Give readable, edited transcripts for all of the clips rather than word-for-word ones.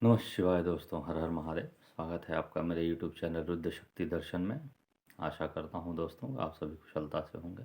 नमः शिवाय दोस्तों, हर हर महादेव। स्वागत है आपका मेरे यूट्यूब चैनल रुद्र शक्ति दर्शन में। आशा करता हूँ दोस्तों आप सभी कुशलता से होंगे।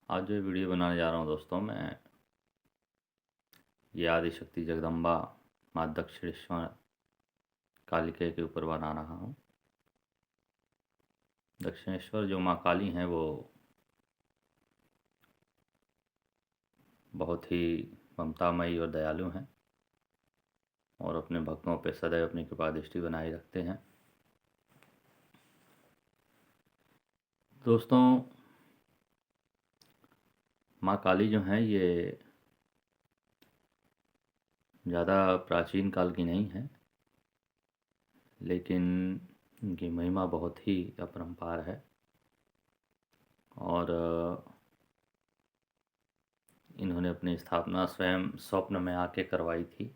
आज जो वीडियो बनाने जा रहा हूँ दोस्तों, मैं ये आदिशक्ति जगदम्बा माँ दक्षिणेश्वर कालिका के ऊपर बना रहा हूँ। दक्षिणेश्वर जो माँ काली हैं वो बहुत ही ममतामयी और दयालु हैं और अपने भक्तों पर सदैव अपनी कृपा दृष्टि बनाए रखते हैं। दोस्तों, माँ काली जो हैं ये ज़्यादा प्राचीन काल की नहीं है, लेकिन इनकी महिमा बहुत ही अपरंपार है और इन्होंने अपनी स्थापना स्वयं स्वप्न में आके करवाई थी।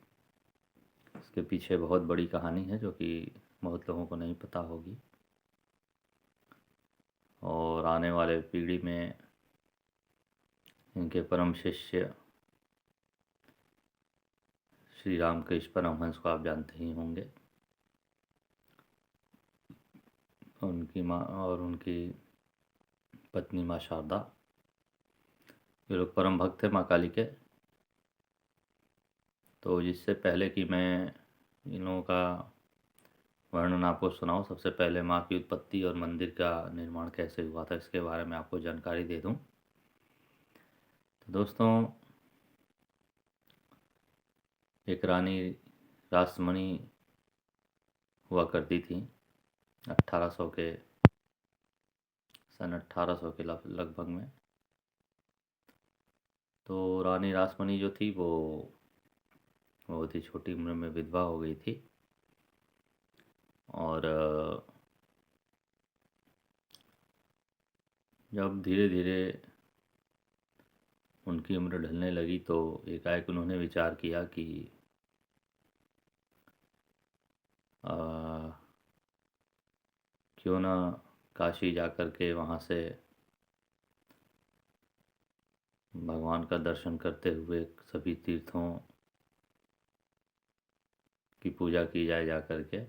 इसके पीछे बहुत बड़ी कहानी है जो कि बहुत लोगों को नहीं पता होगी और आने वाले पीढ़ी में इनके परम शिष्य श्री रामकृष्ण परमहंस को आप जानते ही होंगे। उनकी माँ और उनकी पत्नी माँ शारदा, ये लोग परम भक्त थे माँ काली के। तो जिससे पहले कि मैं इन लोगों का वर्णन आपको सुनाऊं, सबसे पहले माँ की उत्पत्ति और मंदिर का निर्माण कैसे हुआ था इसके बारे में आपको जानकारी दे दूं। तो दोस्तों, एक रानी रासमणी हुआ करती थी 1800 के सन 1800 के लगभग में। तो रानी रासमणी जो थी वो बहुत ही छोटी उम्र में विधवा हो गई थी और जब धीरे धीरे उनकी उम्र ढलने लगी तो एकाएक उन्होंने विचार किया कि क्यों ना काशी जाकर के वहाँ से भगवान का दर्शन करते हुए सभी तीर्थों की पूजा की जाए जा कर के।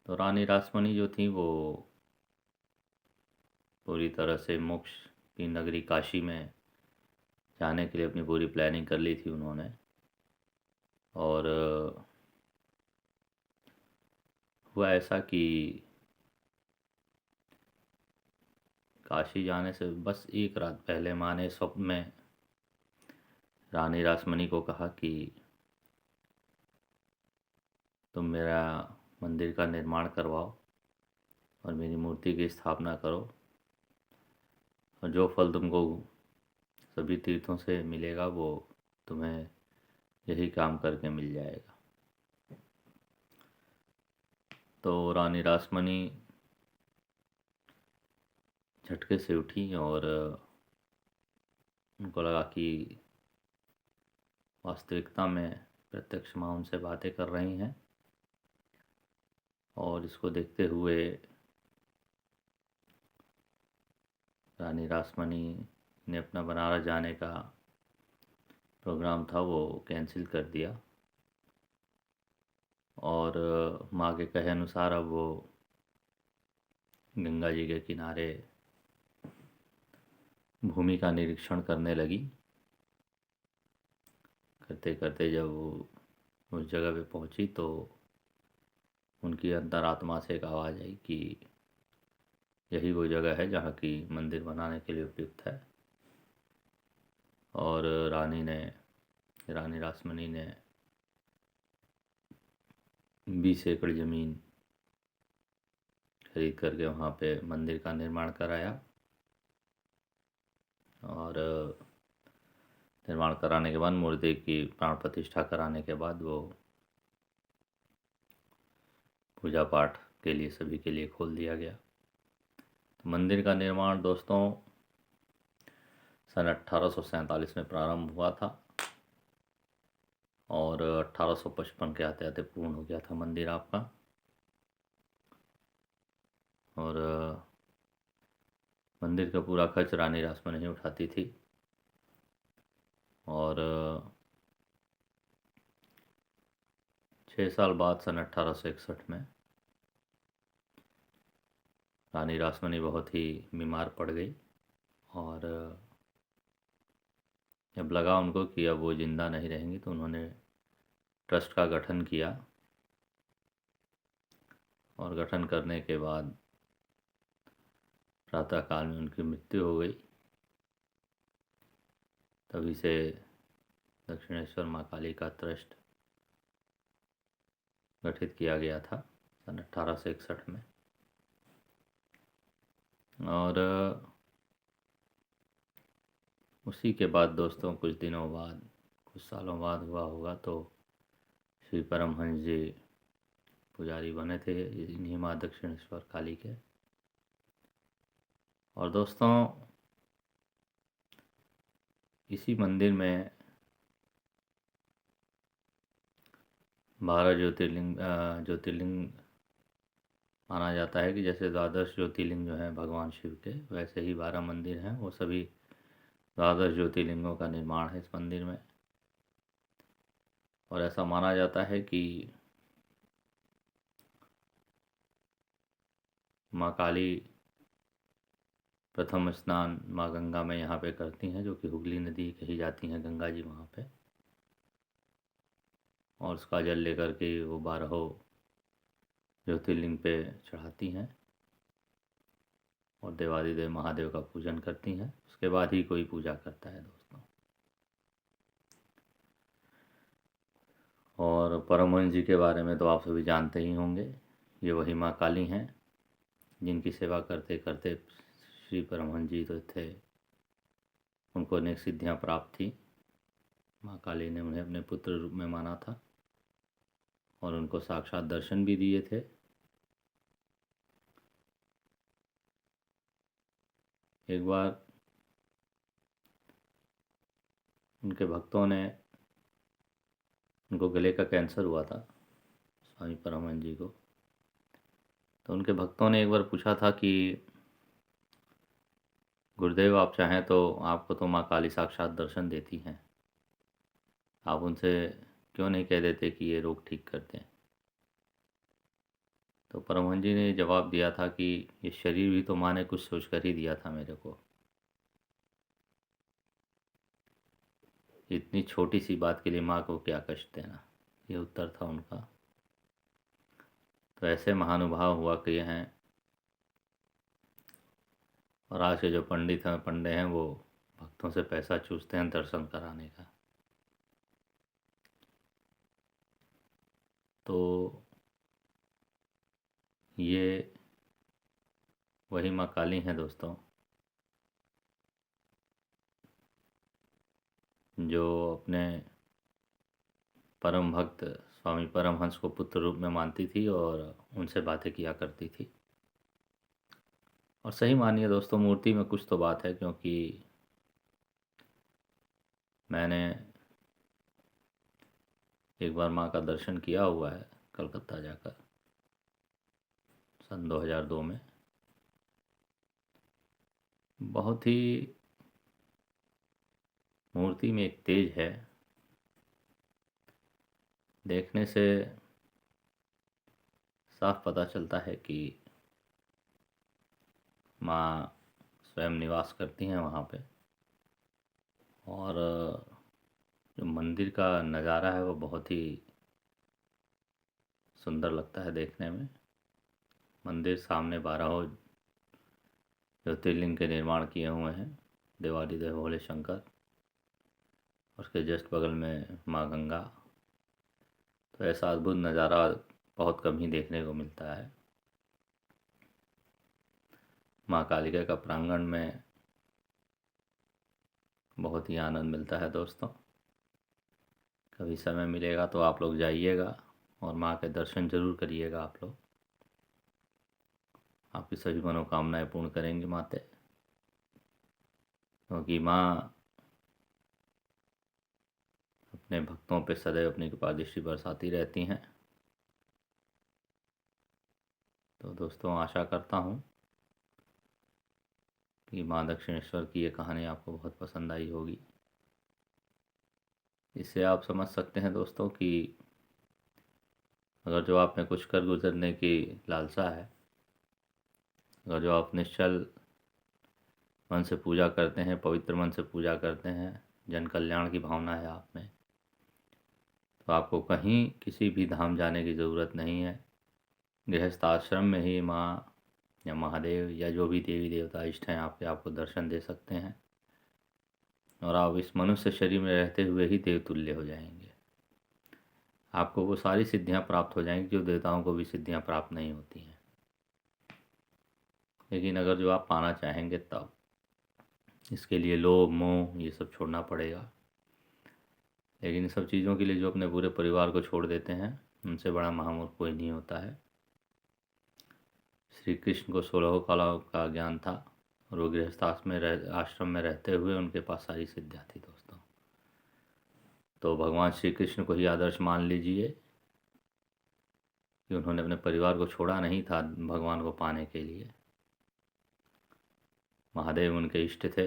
तो रानी रासमणी जो थी वो पूरी तरह से मोक्ष की नगरी काशी में जाने के लिए अपनी पूरी प्लानिंग कर ली थी उन्होंने। और हुआ ऐसा कि काशी जाने से बस एक रात पहले माँ ने स्वप्न में रानी रासमणी को कहा कि तुम मेरा मंदिर का निर्माण करवाओ और मेरी मूर्ति की स्थापना करो और जो फल तुमको सभी तीर्थों से मिलेगा वो तुम्हें यही काम करके मिल जाएगा। तो रानी रासमणी झटके से उठी और उनको लगा कि वास्तविकता में प्रत्यक्ष माँ उनसे बातें कर रही हैं और इसको देखते हुए रानी रासमणी ने अपना बनारस जाने का प्रोग्राम था वो कैंसिल कर दिया और माँ के कहे अनुसार अब वो गंगा जी के किनारे भूमि का निरीक्षण करने लगी। करते करते जब वो उस जगह पे पहुंची तो उनकी अंतरात्मा से एक आवाज़ आई कि यही वो जगह है जहाँ की मंदिर बनाने के लिए उपयुक्त है। और रानी रासमणी ने 20 एकड़ ज़मीन खरीद करके वहाँ पे मंदिर का निर्माण कराया और निर्माण कराने के बाद मूर्ति की प्राण प्रतिष्ठा कराने के बाद वो पूजा पाठ के लिए सभी के लिए खोल दिया गया। तो मंदिर का निर्माण दोस्तों सन 1847 में प्रारंभ हुआ था और 1855 के आते आते पूर्ण हो गया था मंदिर आपका। और मंदिर का पूरा खर्च रानी रासमणी ही उठाती थी और 6 साल बाद सन 1861 में रानी रासमणी बहुत ही बीमार पड़ गई और जब लगा उनको कि अब वो ज़िंदा नहीं रहेंगी तो उन्होंने ट्रस्ट का गठन किया और गठन करने के बाद प्रातःकाल में उनकी मृत्यु हो गई। तभी से दक्षिणेश्वर माँ काली का ट्रस्ट गठित किया गया था सन 1861 में। और उसी के बाद दोस्तों कुछ दिनों बाद, कुछ सालों बाद हुआ होगा तो श्री परमहंस जी पुजारी बने थे इन्हीं माँ दक्षिणेश्वर काली के। और दोस्तों इसी मंदिर में 12 ज्योतिर्लिंग माना जाता है कि जैसे द्वादश ज्योतिर्लिंग जो है भगवान शिव के, वैसे ही 12 मंदिर हैं। वो सभी द्वादश ज्योतिर्लिंगों का निर्माण है इस मंदिर में। और ऐसा माना जाता है कि माँ काली प्रथम स्नान माँ गंगा में यहाँ पे करती हैं, जो कि हुगली नदी कही जाती हैं गंगा जी वहाँ पे। और उसका जल लेकर के वो 12 ज्योतिर्लिंग पे चढ़ाती हैं और देवादिदेव महादेव का पूजन करती हैं। उसके बाद ही कोई पूजा करता है दोस्तों। और परमहंस जी के बारे में तो आप सभी जानते ही होंगे। ये वही माँ काली हैं जिनकी सेवा करते करते श्री परमहंस जी तो थे, उनको अनेक सिद्धियाँ प्राप्त थी। माँ काली ने उन्हें अपने पुत्र रूप में माना था और उनको साक्षात दर्शन भी दिए थे। एक बार उनके भक्तों ने, उनको गले का कैंसर हुआ था स्वामी परमहंस जी को, तो उनके भक्तों ने एक बार पूछा था कि गुरुदेव आप चाहें तो आपको तो माँ काली साक्षात दर्शन देती हैं, आप उनसे क्यों नहीं कह देते कि ये रोग ठीक कर दें। तो परमहंस जी ने जवाब दिया था कि ये शरीर भी तो माँ ने कुछ सोच कर ही दिया था मेरे को, इतनी छोटी सी बात के लिए माँ को क्या कष्ट देना, ये उत्तर था उनका। तो ऐसे महानुभाव हुआ कि हैं। और आज के जो पंडे हैं वो भक्तों से पैसा चूसते हैं दर्शन कराने का। तो ये वही माँ काली हैं दोस्तों, जो अपने परम भक्त स्वामी परमहंस को पुत्र रूप में मानती थी और उनसे बातें किया करती थी। और सही मानिए दोस्तों, मूर्ति में कुछ तो बात है, क्योंकि मैंने एक बार माँ का दर्शन किया हुआ है कलकत्ता जाकर सन 2002 में। बहुत ही मूर्ति में एक तेज है, देखने से साफ पता चलता है कि माँ स्वयं निवास करती हैं वहाँ पे। और जो मंदिर का नज़ारा है वो बहुत ही सुंदर लगता है देखने में। मंदिर सामने 12 ज्योतिर्लिंग के निर्माण किए हुए हैं, देवादिदेव भोले शंकर, उसके जस्ट बगल में माँ गंगा। तो ऐसा अद्भुत नज़ारा बहुत कम ही देखने को मिलता है। माँ कालिका का प्रांगण में बहुत ही आनंद मिलता है दोस्तों। कभी समय मिलेगा तो आप लोग जाइएगा और माँ के दर्शन जरूर करिएगा आप लोग। आपकी सभी मनोकामनाएं पूर्ण करेंगी माते, क्योंकि माँ अपने भक्तों पे सदैव अपनी कृपा दृष्टि बरसाती रहती हैं। तो दोस्तों आशा करता हूँ कि माँ दक्षिणेश्वर की ये कहानी आपको बहुत पसंद आई होगी। इससे आप समझ सकते हैं दोस्तों कि अगर जो आप में कुछ कर गुजरने की लालसा है, अगर जो आप निश्चल मन से पूजा करते हैं, पवित्र मन से पूजा करते हैं, जन कल्याण की भावना है आप में, तो आपको कहीं किसी भी धाम जाने की ज़रूरत नहीं है। गृहस्थ आश्रम में ही माँ या महादेव या जो भी देवी देवता इष्ट हैं आपको दर्शन दे सकते हैं, और आप इस मनुष्य शरीर में रहते हुए ही देवतुल्य हो जाएंगे। आपको वो सारी सिद्धियां प्राप्त हो जाएंगी जो देवताओं को भी सिद्धियां प्राप्त नहीं होती हैं। लेकिन अगर जो आप पाना चाहेंगे तब इसके लिए लोभ मोह ये सब छोड़ना पड़ेगा। लेकिन इन सब चीज़ों के लिए जो अपने पूरे परिवार को छोड़ देते हैं, उनसे बड़ा महामूर्ख कोई नहीं होता है। श्री कृष्ण को 16 कलाओं का ज्ञान था, और वो गृहस्थ आश्रम में रहते हुए उनके पास सारी सिद्धियाँ थी दोस्तों। तो भगवान श्री कृष्ण को ही आदर्श मान लीजिए कि उन्होंने अपने परिवार को छोड़ा नहीं था भगवान को पाने के लिए। महादेव उनके इष्ट थे।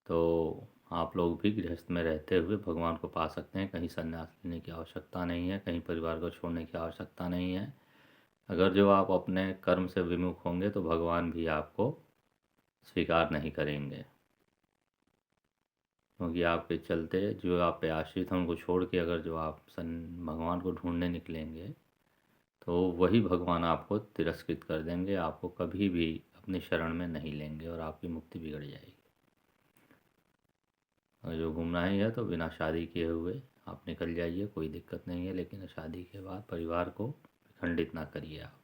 तो आप लोग भी गृहस्थ में रहते हुए भगवान को पा सकते हैं। कहीं संन्यास लेने की आवश्यकता नहीं है, कहीं परिवार को छोड़ने की आवश्यकता नहीं है। अगर जो आप अपने कर्म से विमुख होंगे तो भगवान भी आपको स्वीकार नहीं करेंगे, क्योंकि आपके चलते जो आप पे आश्रित हैं उनको छोड़ के अगर जो आप भगवान को ढूंढने निकलेंगे तो वही भगवान आपको तिरस्कृत कर देंगे, आपको कभी भी अपनी शरण में नहीं लेंगे और आपकी मुक्ति बिगड़ जाएगी। अगर जो घूमना ही है तो बिना शादी किए हुए आप निकल जाइए, कोई दिक्कत नहीं है, लेकिन शादी के बाद परिवार को खंडित ना करिए आप।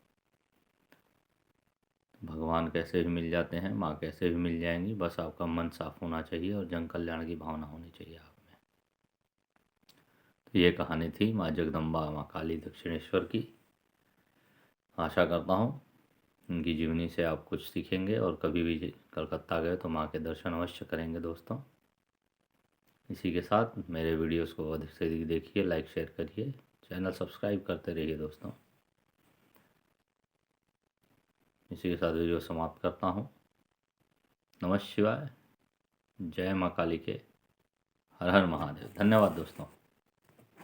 भगवान कैसे भी मिल जाते हैं, माँ कैसे भी मिल जाएंगी, बस आपका मन साफ होना चाहिए और जन कल्याण की भावना होनी चाहिए आप में। तो ये कहानी थी माँ जगदम्बा माँ काली दक्षिणेश्वर की। आशा करता हूँ उनकी जीवनी से आप कुछ सीखेंगे और कभी भी कलकत्ता गए तो माँ के दर्शन अवश्य करेंगे दोस्तों। इसी के साथ मेरे वीडियोस को अधिक से अधिक देखिए, लाइक शेयर करिए, चैनल सब्सक्राइब करते रहिए दोस्तों। इसी के साथ वीडियो समाप्त करता हूँ। नमः शिवाय, जय माँ काली के, हर हर महादेव। धन्यवाद दोस्तों।